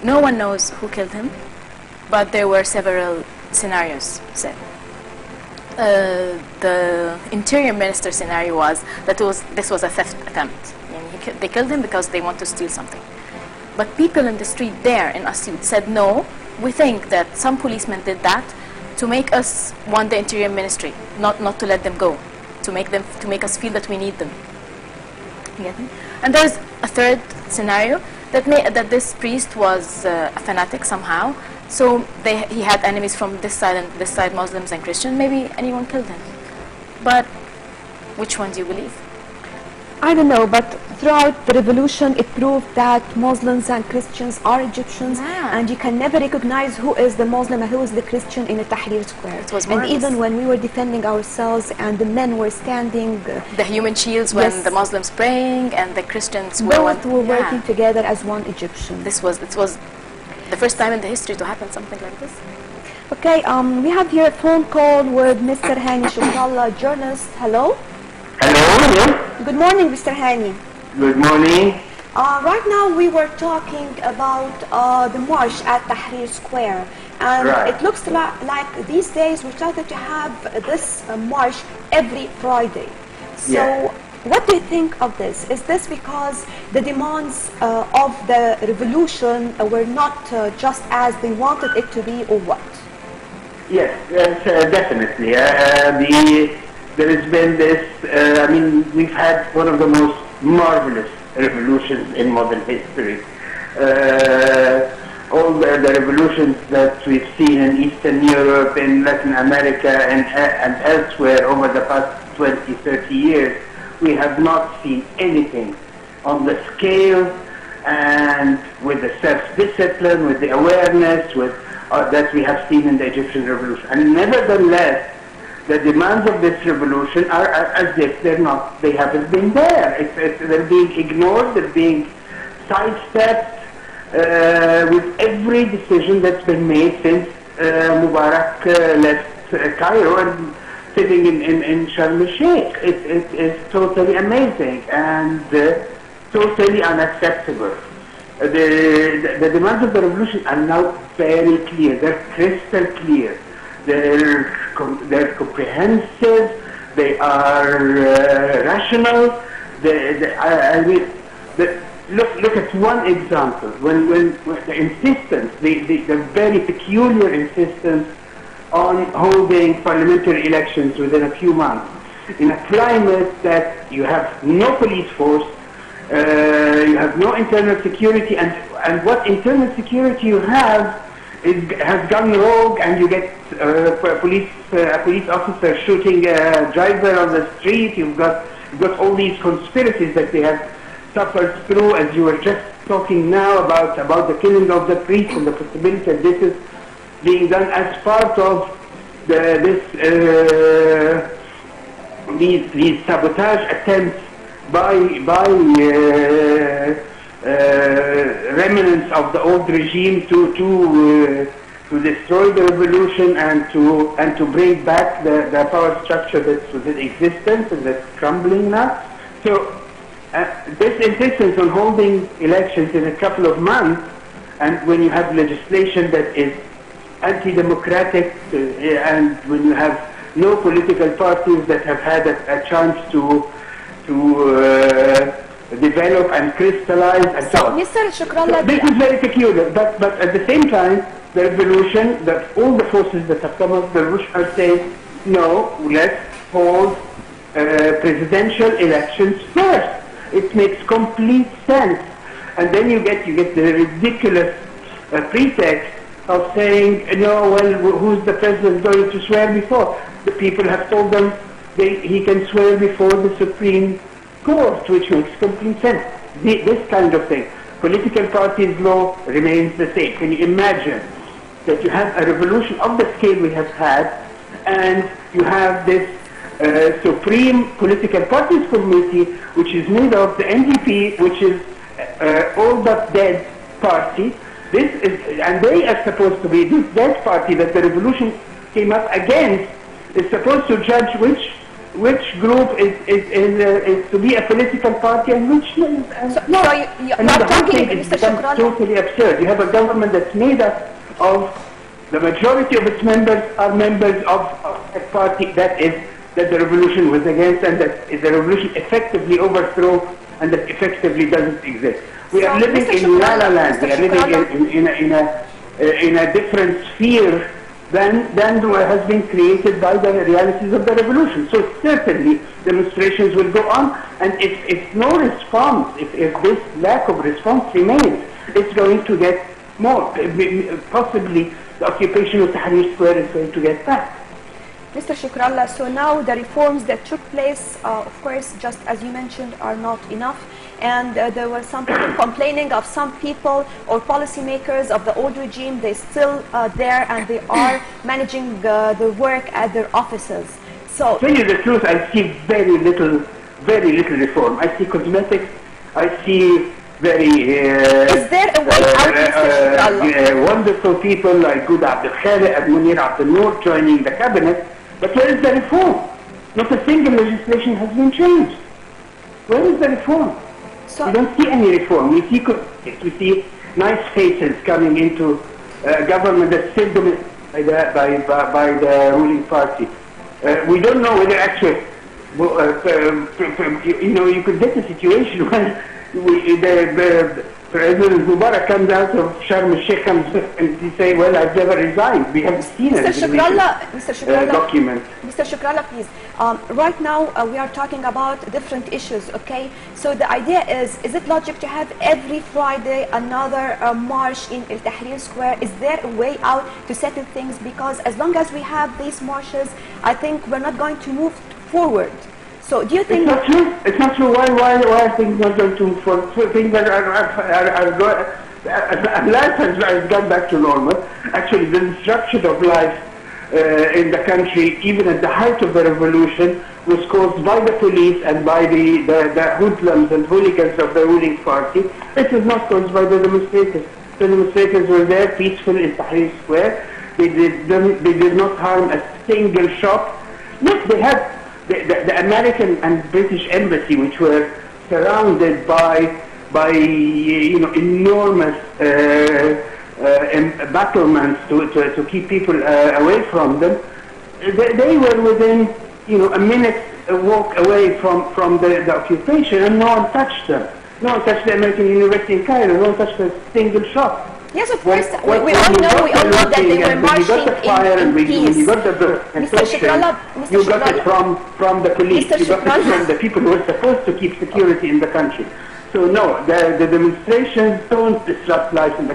No one knows who killed him, but there were several scenarios set. The interior minister scenario was that this was a theft attempt. They killed him because they want to steal something. But people in the street there in Asyut said, no, we think that some policemen did that to make us want the interior ministry, not to let them go, to make us feel that we need them. You get me? And there's a third scenario that this priest was a fanatic somehow. So he had enemies from this side and this side, Muslims and Christians. Maybe anyone killed him. But which one do you believe? I don't know, but throughout the revolution it proved that Muslims and Christians are Egyptians, and you can never recognize who is the Muslim and who is the Christian in the Tahrir Square. It was and even when we were defending ourselves and the men were standing, the human shields when the Muslims praying and the Christians were working together as one Egyptian. It was the first time in the history to happen something like this. Okay, we have here a phone call with Mr. Hani Shukrallah, journalist. Hello. Hello. Good morning, Mr. Hani. Good morning. Right now we were talking about the march at Tahrir Square, and it looks like these days we started to have this march every Friday. So what do you think of this? Is this because the demands of the revolution were not just as they wanted it to be, or what? Yes, definitely. There has been this, we've had one of the most marvelous revolutions in modern history. All the revolutions that we've seen in Eastern Europe, in Latin America, and elsewhere over the past 20, 30 years, we have not seen anything on the scale and with the self-discipline, with the awareness that we have seen in the Egyptian revolution. And nevertheless, the demands of this revolution are as if they haven't been there. They're being ignored, they're being sidestepped with every decision that's been made since Mubarak left Cairo and sitting in Sharm el-Sheikh. It is totally amazing and totally unacceptable. The demands of the revolution are now very clear, they're crystal clear. They're comprehensive, they are rational. Look at one example. When the insistence, the very peculiar insistence on holding parliamentary elections within a few months, in a climate that you have no police force, you have no internal security, and what internal security you have has gone rogue, and you get a police officer shooting a driver on the street. You've got all these conspiracies that they have suffered through, as you were just talking now about the killing of the priest and the possibility that this is being done as part of these sabotage attempts by remnants of the old regime to destroy the revolution and to bring back the power structure that was in existence and that's crumbling now. So this insistence on holding elections in a couple of months, and when you have legislation that is anti-democratic, and when you have no political parties that have had a chance to develop and crystallize and so on. Mr. Shukrallah, this is very peculiar, but at the same time, the revolution, all the forces that have come up the revolution are saying, no, let's hold presidential elections first. It makes complete sense. And then you get the ridiculous pretext of saying, no, well, who's the president going to swear before? The people have told them he can swear before the Supreme Court, which makes complete sense. This kind of thing. Political parties' law remains the same. Can you imagine that you have a revolution of the scale we have had, and you have this Supreme Political Parties Committee, which is made of the NDP, which is all but dead party. And they are supposed to be, this dead party that the revolution came up against, is supposed to judge which which group is to be a political party and which is not. So you're talking, Mr. Shukran. Totally absurd. You have a government that's made up of the majority of its members are members of a party that the revolution was against, and that the revolution effectively overthrew and that effectively doesn't exist. We are living in La La Land. We are living in a different sphere than what has been created by the realities of the revolution. So certainly demonstrations will go on, and if no response, if this lack of response remains, it's going to get more. Possibly the occupation of Tahrir Square is going to get back. Mr. Shukrallah, so now the reforms that took place, of course, just as you mentioned, are not enough. And there were some people complaining of some people or policymakers of the old regime. They're still there and they are managing the work at their offices. So, to tell you the truth, I see very little reform. I see cosmetics. I see very is there a way out, Mr. Shukrallah? Wonderful people like Good Abdel Khaliq and Munir Abdel Noor joining the cabinet. But where is the reform? Not a single legislation has been changed. Where is the reform? So we don't see any reform. We see nice faces coming into government that's still dominated by the ruling party. We don't know whether actually, you could get a situation when the President Mubarak comes out of Sharm el-Sheikh and he say, well, I've never resigned. We haven't seen a document. Mr. Shukrallah, please. Right now, we are talking about different issues, okay? So the idea is it logic to have every Friday another march in El Tahrir Square? Is there a way out to settle things? Because as long as we have these marches, I think we're not going to move forward. So do you think... It's not true. It's not true. Why are things not going to move forward? Things are life has gone back to normal. Actually, the destruction of life in the country, even at the height of the revolution, was caused by the police and by the hoodlums and hooligans of the ruling party. It was not caused by the demonstrators. The demonstrators were there, peaceful in Tahrir Square. They did not harm a single shop. Look, they had the American and British embassy, which were surrounded by enormous battlements to keep people away from them. They were within a minute walk away from the occupation, and no one touched them. No one touched the American University in Cairo. No one touched a single shop. Yes, of course. We all know that they were marching in peace. When you got the you got it from the police. You got it from the people who were supposed to keep security in the country. So no, the demonstrations don't disrupt life in the country.